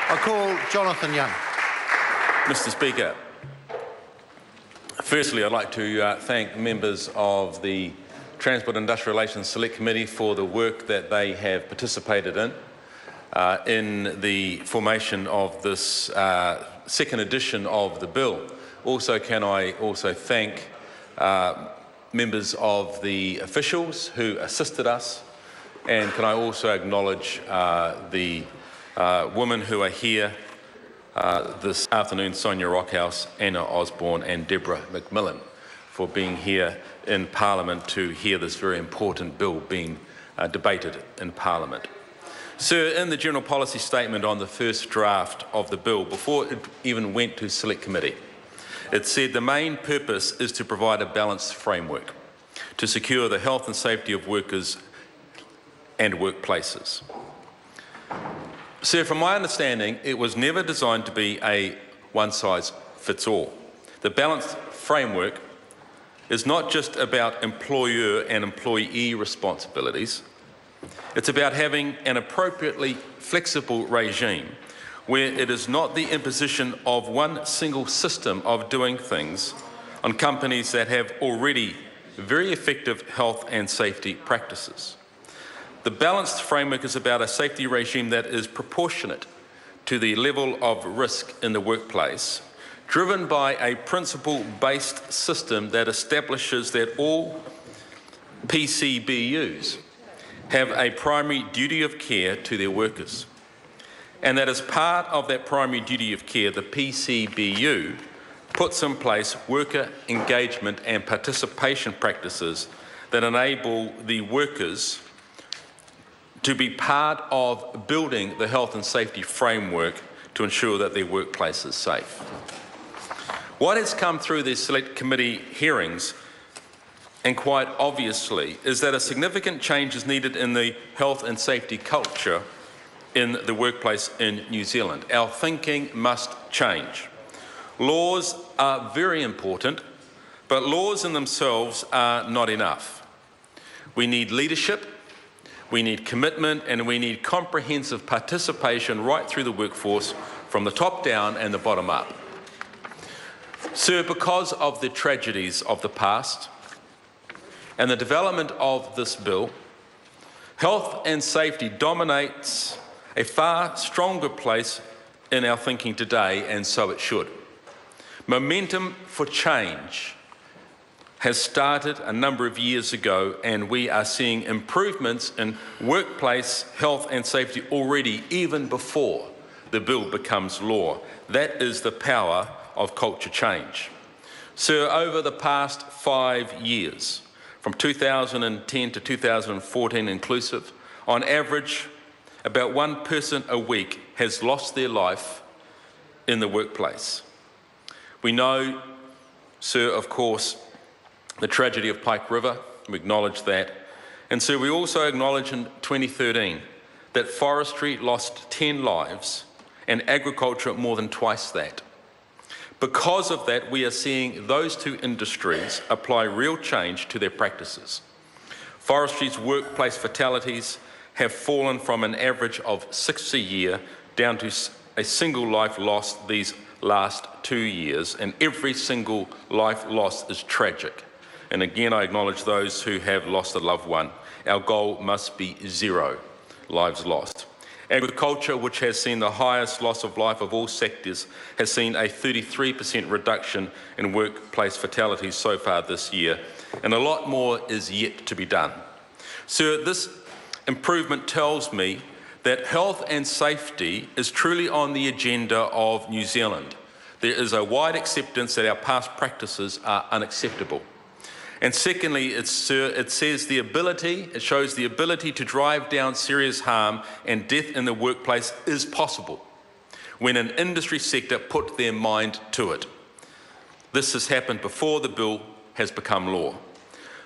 I call Jonathan Young. Mr. Speaker, firstly I'd like to thank members of the Transport and Industrial Relations Select Committee for the work that they have participated in the formation of this second edition of the bill. Also, can I also thank members of the officials who assisted us, and can I also acknowledge the women who are here this afternoon, Sonia Rockhouse, Anna Osborne and Deborah McMillan, for being here in Parliament to hear this very important bill being debated in Parliament. Sir, in the General Policy Statement on the first draft of the bill, before it even went to Select Committee, it said the main purpose is to provide a balanced framework to secure the health and safety of workers and workplaces. Sir, from my understanding, it was never designed to be a one-size-fits-all. The balanced framework is not just about employer and employee responsibilities. It's about having an appropriately flexible regime where it is not the imposition of one single system of doing things on companies that have already very effective health and safety practices. The balanced framework is about a safety regime that is proportionate to the level of risk in the workplace, driven by a principle-based system that establishes that all PCBUs have a primary duty of care to their workers, and that as part of that primary duty of care, the PCBU puts in place worker engagement and participation practices that enable the workers to be part of building the health and safety framework to ensure that their workplace is safe. What has come through the Select Committee hearings, and quite obviously, is that a significant change is needed in the health and safety culture in the workplace in New Zealand. Our thinking must change. Laws are very important, but laws in themselves are not enough. We need leadership, we need commitment, and we need comprehensive participation right through the workforce, from the top down and the bottom up. Sir, because of the tragedies of the past and the development of this bill, health and safety dominates a far stronger place in our thinking today, and so it should. Momentum for change has started a number of years ago, and we are seeing improvements in workplace health and safety already, even before the bill becomes law. That is the power of culture change. Sir, over the past 5 years, from 2010 to 2014 inclusive, on average, about one person a week has lost their life in the workplace. We know, sir, of course, the tragedy of Pike River. We acknowledge that. And so we also acknowledge in 2013 that forestry lost 10 lives and agriculture more than twice that. Because of that, we are seeing those two industries apply real change to their practices. Forestry's workplace fatalities have fallen from an average of 6 a year down to a single life lost these last 2 years, and every single life lost is tragic. And again, I acknowledge those who have lost a loved one. Our goal must be 0 lives lost. Agriculture, which has seen the highest loss of life of all sectors, has seen a 33% reduction in workplace fatalities so far this year, and a lot more is yet to be done. Sir, this improvement tells me that health and safety is truly on the agenda of New Zealand. There is a wide acceptance that our past practices are unacceptable. And secondly, it shows the ability to drive down serious harm and death in the workplace is possible when an industry sector put their mind to it. This has happened before the bill has become law.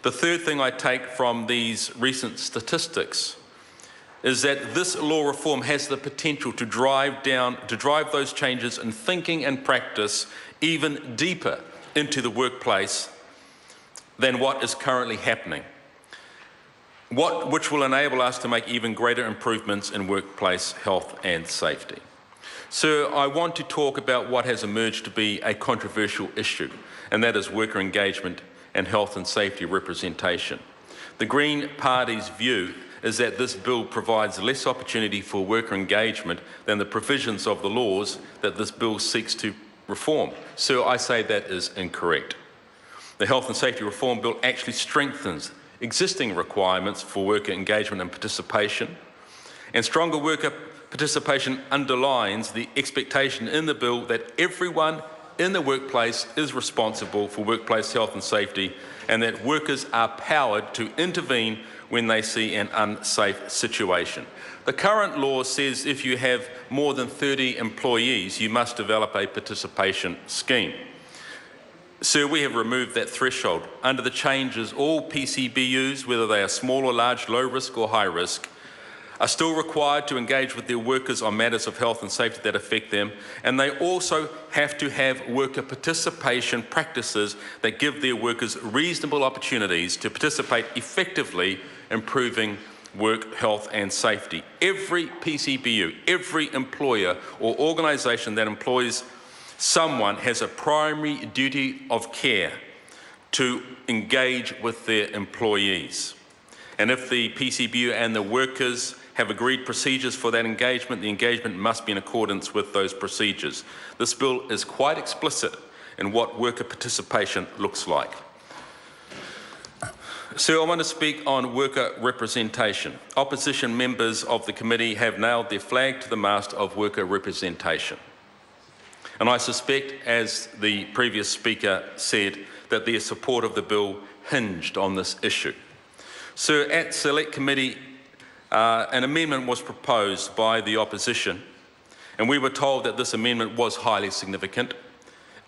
The third thing I take from these recent statistics is that this law reform has the potential to drive those changes in thinking and practice even deeper into the workplace than what is currently happening, which will enable us to make even greater improvements in workplace health and safety. Sir, I want to talk about what has emerged to be a controversial issue, and that is worker engagement and health and safety representation. The Green Party's view is that this bill provides less opportunity for worker engagement than the provisions of the laws that this bill seeks to reform. Sir, I say that is incorrect. The Health and Safety Reform Bill actually strengthens existing requirements for worker engagement and participation, and stronger worker participation underlines the expectation in the bill that everyone in the workplace is responsible for workplace health and safety, and that workers are powered to intervene when they see an unsafe situation. The current law says if you have more than 30 employees, you must develop a participation scheme. Sir, we have removed that threshold. Under the changes, all PCBUs, whether they are small or large, low risk or high risk, are still required to engage with their workers on matters of health and safety that affect them, and they also have to have worker participation practices that give their workers reasonable opportunities to participate effectively, improving work health and safety. Every PCBU, every employer or organisation that employs someone has a primary duty of care to engage with their employees. And if the PCBU and the workers have agreed procedures for that engagement, the engagement must be in accordance with those procedures. This bill is quite explicit in what worker participation looks like. So I want to speak on worker representation. Opposition members of the committee have nailed their flag to the mast of worker representation. And I suspect, as the previous speaker said, that their support of the bill hinged on this issue. So at Select Committee, an amendment was proposed by the opposition, and we were told that this amendment was highly significant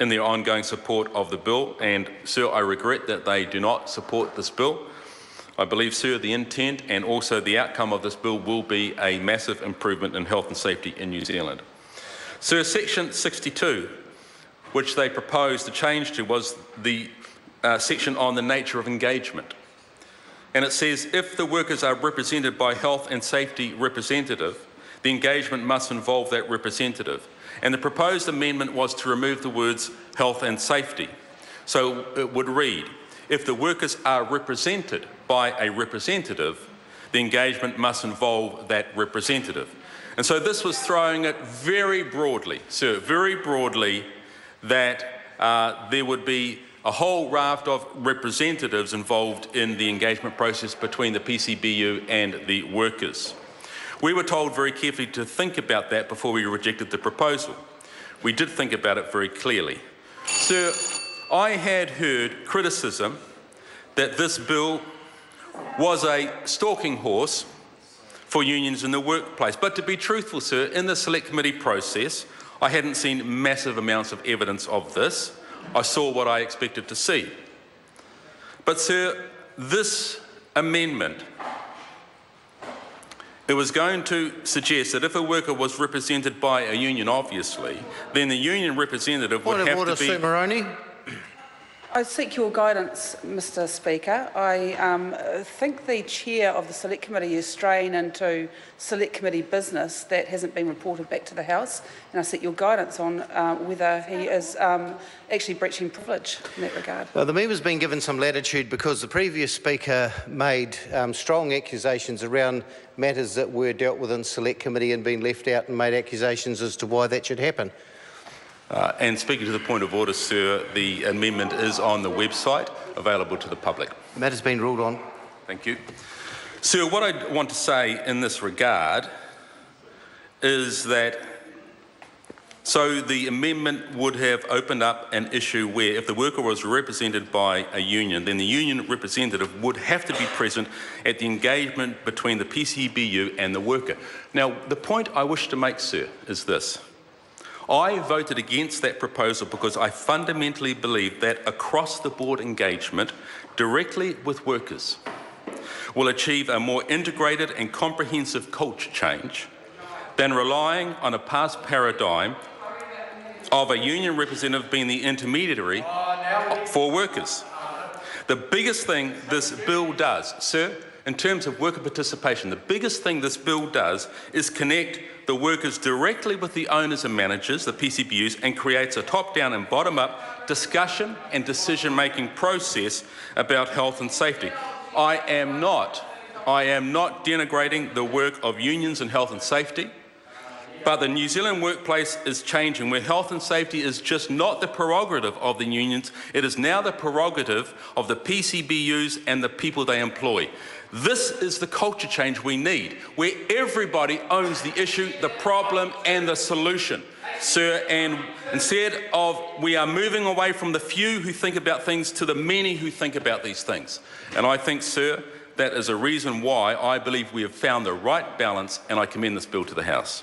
in their ongoing support of the bill. And, sir, I regret that they do not support this bill. I believe, sir, the intent and also the outcome of this bill will be a massive improvement in health and safety in New Zealand. Sir, section 62, which they proposed to change to, was the section on the nature of engagement. And it says, if the workers are represented by health and safety representative, the engagement must involve that representative. And the proposed amendment was to remove the words health and safety. So it would read, if the workers are represented by a representative, the engagement must involve that representative. And so this was throwing it very broadly, sir, very broadly, that there would be a whole raft of representatives involved in the engagement process between the PCBU and the workers. We were told very carefully to think about that before we rejected the proposal. We did think about it very clearly. Sir, I had heard criticism that this bill was a stalking horse for unions in the workplace. But to be truthful, sir, in the Select Committee process, I hadn't seen massive amounts of evidence of this. I saw what I expected to see. But, sir, this amendment, it was going to suggest that if a worker was represented by a union, obviously, then the union representative would have to be... Point of order, Sue Moroney. I seek your guidance, Mr Speaker. I think the chair of the Select Committee is straying into Select Committee business that hasn't been reported back to the House, and I seek your guidance on whether he is actually breaching privilege in that regard. Well, the member's been given some latitude because the previous speaker made strong accusations around matters that were dealt with in Select Committee and been left out, and made accusations as to why that should happen. And speaking to the point of order, sir, the amendment is on the website, available to the public. The matter's been ruled on. Thank you. Sir, what I want to say in this regard is that, so the amendment would have opened up an issue where if the worker was represented by a union, then the union representative would have to be present at the engagement between the PCBU and the worker. Now, the point I wish to make, sir, is this. I voted against that proposal because I fundamentally believe that across-the-board engagement directly with workers will achieve a more integrated and comprehensive culture change than relying on a past paradigm of a union representative being the intermediary for workers. The biggest thing this bill does, sir, in terms of worker participation, the biggest thing this bill does is connect the workers directly with the owners and managers, the PCBUs, and creates a top-down and bottom-up discussion and decision-making process about health and safety. I am not denigrating the work of unions in health and safety, but the New Zealand workplace is changing, where health and safety is just not the prerogative of the unions, it is now the prerogative of the PCBUs and the people they employ. This is the culture change we need, where everybody owns the issue, the problem and the solution. Sir, and instead of we are moving away from the few who think about things to the many who think about these things. And I think, sir, that is a reason why I believe we have found the right balance, and I commend this bill to the House.